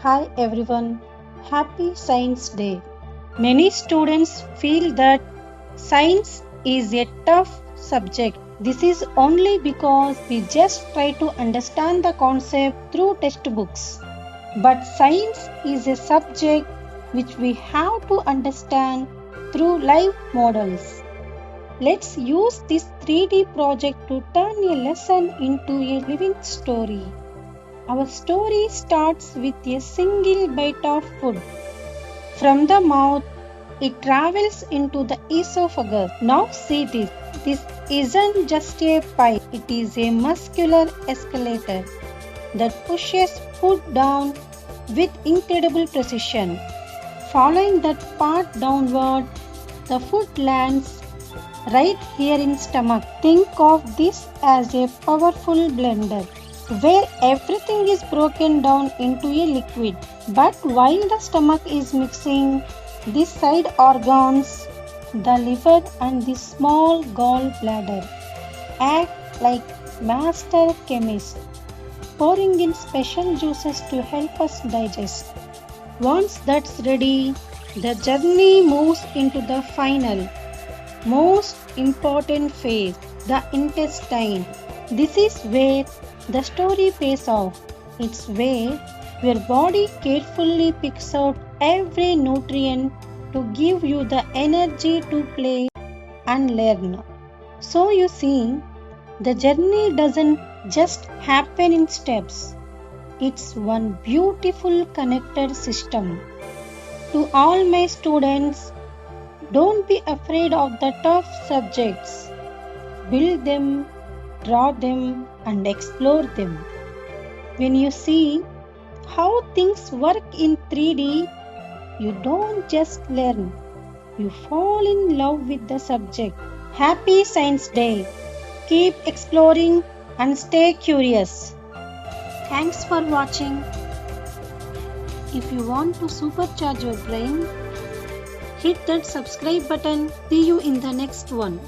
Hi everyone, happy Science Day. Many students feel that science is a tough subject. This is only because we just try to understand the concept through textbooks. But science is a subject which we have to understand through live models. Let's use this 3D project to turn a lesson into a living story. Our story starts with a single bite of food. From the mouth, it travels into the esophagus. Now see this. This isn't just a pipe, it is a muscular escalator that pushes food down with incredible precision. Following that path downward, the food lands right here in stomach. Think of this as a powerful blender where everything is broken down into a liquid. But while the stomach is mixing, the side organs, the liver and the small gallbladder act like master chemists, pouring in special juices to help us digest. Once that's ready, the journey moves into the final, most important phase, the intestine. This is where the story pays off. It's where your body carefully picks out every nutrient to give you the energy to play and learn. So you see, the journey doesn't just happen in steps. It's one beautiful connected system. To all my students, don't be afraid of the tough subjects. Build them, draw them, and explore them. When you see how things work in 3D, you don't just learn, you fall in love with the subject. Happy Science Day! Keep exploring and stay curious. Thanks for watching. If you want to supercharge your brain, hit that subscribe button. See you in the next one.